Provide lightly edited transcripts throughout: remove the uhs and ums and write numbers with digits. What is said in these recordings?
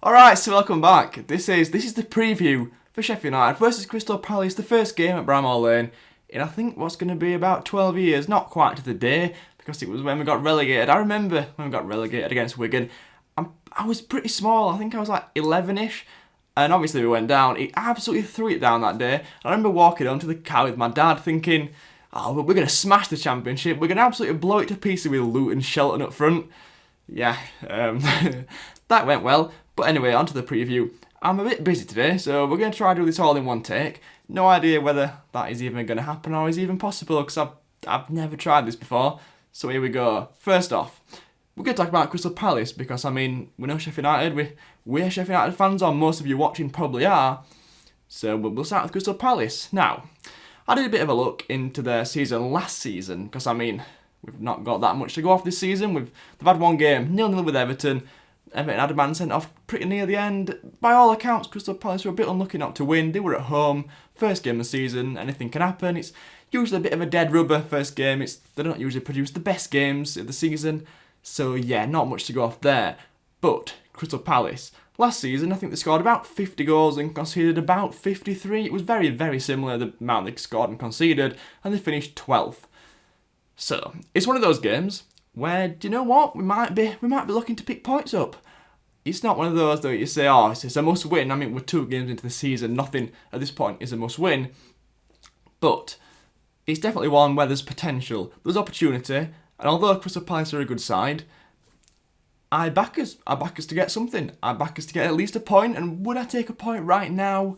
Alright, so welcome back. This is the preview for Sheffield United versus Crystal Palace, the first game at Bramall Lane in I think what's going to be about 12 years, not quite to the day, because it was when we got relegated. I remember when we got relegated against Wigan. I was pretty small, I think I was like 11ish, and obviously we went down. He absolutely threw it down that day. I remember walking onto the car with my dad thinking, oh, we're going to smash the Championship, we're going to absolutely blow it to pieces with Luton Shelton up front. Yeah, that went well. But anyway, on to the preview. I'm a bit busy today, so we're going to try to do this all in one take. No idea whether that is even going to happen or is even possible, because I've never tried this before. So here we go. First off, we're going to talk about Crystal Palace, because, I mean, we know Sheffield United, we're Sheffield United fans, or most of you watching probably are. So we'll start with Crystal Palace. Now, I did a bit of a look into their season last season, because, I mean, we've not got that much to go off this season. They've had one game, 0-0 with Everton. Everton had a man sent off pretty near the end. By all accounts, Crystal Palace were a bit unlucky not to win. They were at home, first game of the season, anything can happen. It's usually a bit of a dead rubber first game. They don't usually produce the best games of the season. So yeah, not much to go off there. But Crystal Palace, last season I think they scored about 50 goals and conceded about 53. It was very, very similar, the amount they scored and conceded, and they finished 12th. So, it's one of those games where, do you know what, we might be looking to pick points up. It's not one of those that you say, oh, it's a must win. I mean, we're 2 games into the season, nothing at this point is a must win. But it's definitely one where there's potential, there's opportunity, and although Crystal Palace are a good side, I back us to get something. I back us to get at least a point, and would I take a point right now?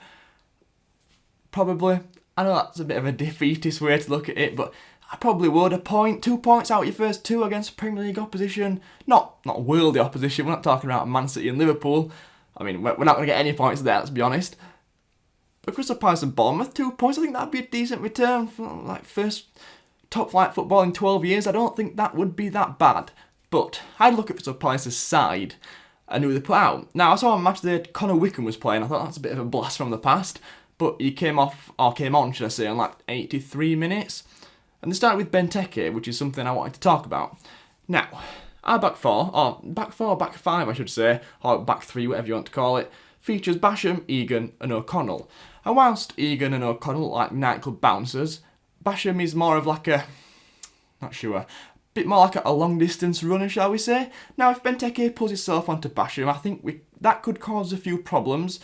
Probably. I know that's a bit of a defeatist way to look at it, but I probably would. A point, 2 points out your first 2 against Premier League opposition. Not worldly opposition, we're not talking about Man City and Liverpool. I mean, we're not going to get any points there, let's be honest. But Crystal Palace and Bournemouth, 2 points, I think that'd be a decent return for like first top flight football in 12 years. I don't think that would be that bad. But I'd look at Crystal Palace's side and who they put out. Now, I saw a match there, Connor Wickham was playing. I thought that's a bit of a blast from the past. But he came on, should I say, in like 83 minutes. And they started with Benteke, which is something I wanted to talk about. Now, our back four, back five, I should say, or back 3, whatever you want to call it, features Basham, Egan, and O'Connell. And whilst Egan and O'Connell look like nightclub bouncers, Basham is more of like a, not sure, a bit more like a long-distance runner, shall we say. Now, if Benteke pulls himself onto Basham, I think that could cause a few problems.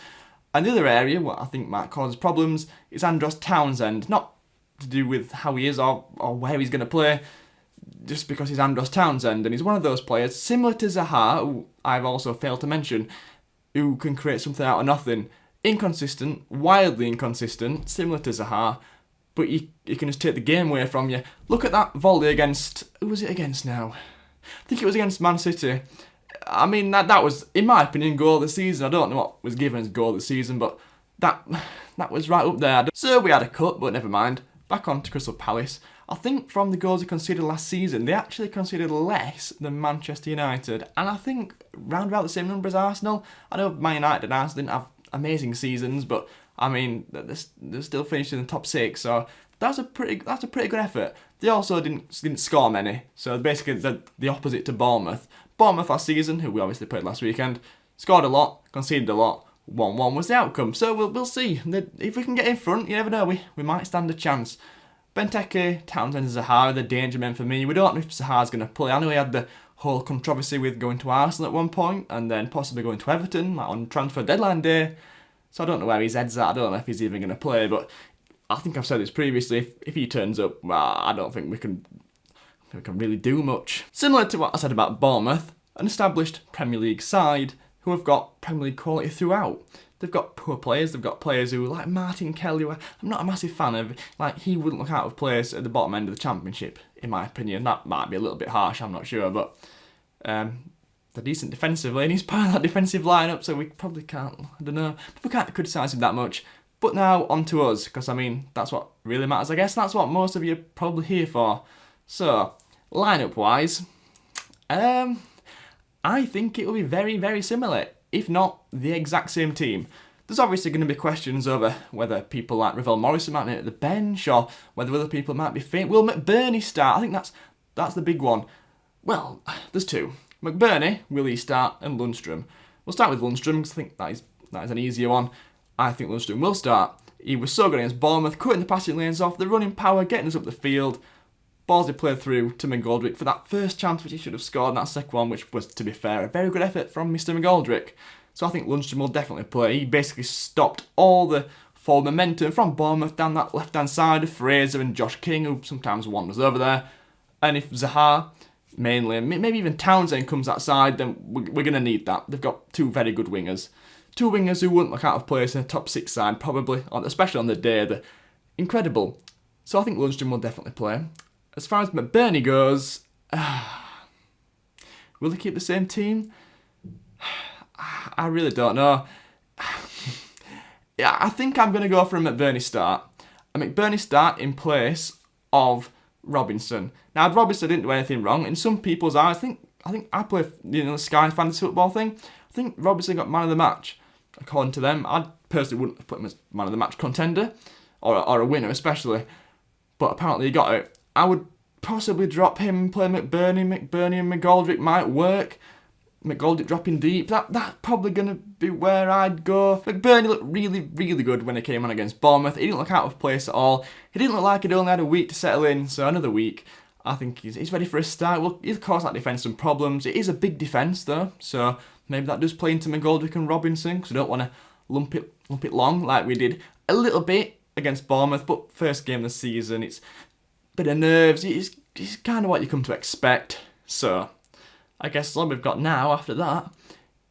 And the other area, what I think might cause problems, is Andros Townsend. Not to do with how he is or where he's going to play, just because he's Andros Townsend, and he's one of those players, similar to Zaha, who I've also failed to mention, who can create something out of nothing. Inconsistent, wildly inconsistent, similar to Zaha, but he can just take the game away from you. Look at that volley against, who was it against now? I think it was against Man City. I mean, that was, in my opinion, goal of the season. I don't know what was given as goal of the season, but that was right up there. So we had a cut, but never mind. Back on to Crystal Palace. I think from the goals they conceded last season, they actually conceded less than Manchester United. And I think round about the same number as Arsenal. I know Man United and Arsenal didn't have amazing seasons, but I mean, they're still finished in the top 6, so that's a pretty good effort. They also didn't score many, so basically the opposite to Bournemouth. Bournemouth last season, who we obviously played last weekend, scored a lot, conceded a lot. 1-1 was the outcome, so we'll see. If we can get in front, you never know, we might stand a chance. Benteke, Townsend and Zaha are the danger men for me. We don't know if Zaha's going to play. I know he had the whole controversy with going to Arsenal at one point, and then possibly going to Everton on transfer deadline day. So I don't know where his head's at. I don't know if he's even going to play, but I think I've said this previously. If he turns up, well, I don't think we can really do much. Similar to what I said about Bournemouth, an established Premier League side who have got Premier League quality throughout. They've got poor players, they've got players who, like Martin Kelly, who I'm not a massive fan of, like he wouldn't look out of place at the bottom end of the Championship, in my opinion. That might be a little bit harsh, I'm not sure, but they're decent defensively, and he's part of that defensive lineup, so we probably can't, I don't know, we can't criticise him that much. But now, on to us, because I mean, that's what really matters, I guess. That's what most of you are probably here for. So, lineup-wise, I think it will be very, very similar, if not the exact same team. There's obviously going to be questions over whether people like Ravel Morrison might be at the bench, or whether other people might be fit. Will Mcburnie start? I think that's the big one. Well, there's 2. Mcburnie, will he start, and Lundstram. We'll start with Lundstram because I think that is an easier one. I think Lundstram will start. He was so good against Bournemouth, cutting the passing lanes off, the running power, getting us up the field. Balls he played through to McGoldrick for that first chance which he should have scored, and that second one, which was, to be fair, a very good effort from Mr. McGoldrick. So I think Lundstram will definitely play. He basically stopped all the forward momentum from Bournemouth down that left-hand side of Fraser and Josh King, who sometimes wanders over there. And if Zaha, mainly, maybe even Townsend comes that side, then we're going to need that. They've got two very good wingers. Two wingers who wouldn't look out of place in a top 6 side, probably, especially on the day. They're incredible. So I think Lundstram will definitely play. As far as McBurnie goes, will he keep the same team? I really don't know. Yeah, I think I'm going to go for a McBurnie start. A McBurnie start in place of Robinson. Now, Robinson didn't do anything wrong. In some people's eyes, I think I play, the Sky Fantasy Football thing. I think Robinson got man of the match. According to them, I personally wouldn't have put him as man of the match contender, or a winner especially. But apparently he got it. I would possibly drop him, play McBurnie and McGoldrick might work. McGoldrick dropping deep, that's probably going to be where I'd go. McBurnie looked really, really good when he came on against Bournemouth. He didn't look out of place at all. He didn't look like he'd only had a week to settle in, so another week. I think he's ready for a start. Well, he'll cause that defence some problems. It is a big defence though, so maybe that does play into McGoldrick and Robinson, because we don't want to lump it long like we did a little bit against Bournemouth, but first game of the season, it's a bit of nerves. It's kind of what you come to expect, so I guess all we've got now after that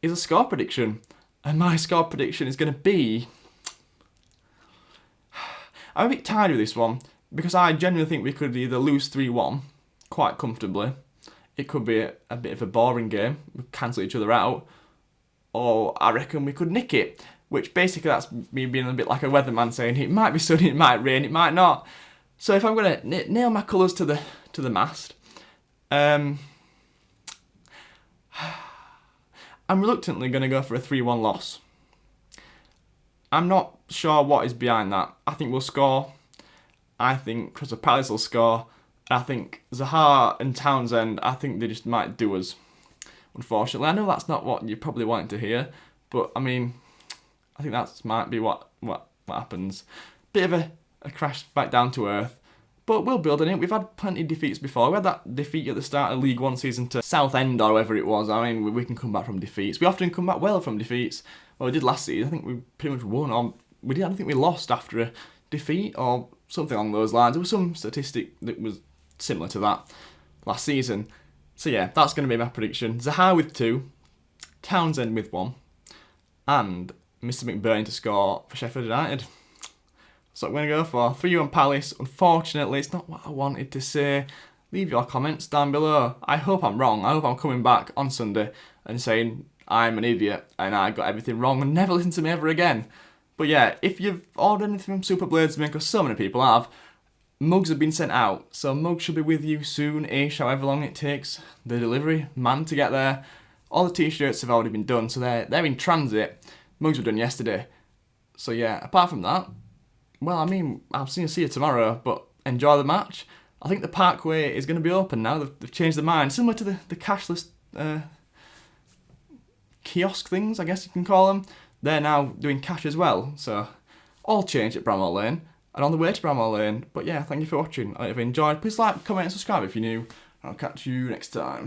is a score prediction. And my score prediction is going to be... I'm a bit tired of this one because I genuinely think we could either lose 3-1 quite comfortably. It could be a bit of a boring game. We cancel each other out. Or I reckon we could nick it. Which basically that's me being a bit like a weatherman saying it might be sunny, it might rain, it might not. So if I'm going to nail my colours to the mast... I'm reluctantly going to go for a 3-1 loss. I'm not sure what is behind that. I think we'll score. I think Crystal Palace will score. I think Zaha and Townsend, I think they just might do us. Unfortunately, I know that's not what you probably wanted to hear, but I mean, I think that might be what happens. Bit of a crash back down to earth. But we'll build on it. We've had plenty of defeats before. We had that defeat at the start of League One season to Southend or whoever it was. I mean, we can come back from defeats. We often come back well from defeats. Well, we did last season. I think we pretty much won. Or I don't think we lost after a defeat or something along those lines. There was some statistic that was similar to that last season. So yeah, that's going to be my prediction. Zaha with 2, Townsend with 1, and Mr. McBurnie to score for Sheffield United. So I'm going to go for 3-1 Palace. Unfortunately, it's not what I wanted to say. Leave your comments down below. I hope I'm wrong. I hope I'm coming back on Sunday and saying I'm an idiot and I got everything wrong and never listen to me ever again. But yeah, if you've ordered anything from Super Bladesman, because so many people have, mugs have been sent out. So mugs should be with you soon-ish, however long it takes the delivery man to get there. All the t-shirts have already been done, so they're in transit. Mugs were done yesterday. So yeah, apart from that, well, I mean, I'll see you tomorrow, but enjoy the match. I think the Parkway is going to be open now. They've changed their mind. Similar to the cashless kiosk things, I guess you can call them. They're now doing cash as well. So, all changed at Bramall Lane. And on the way to Bramall Lane. But yeah, thank you for watching. If you enjoyed, please like, comment and subscribe if you're new. I'll catch you next time.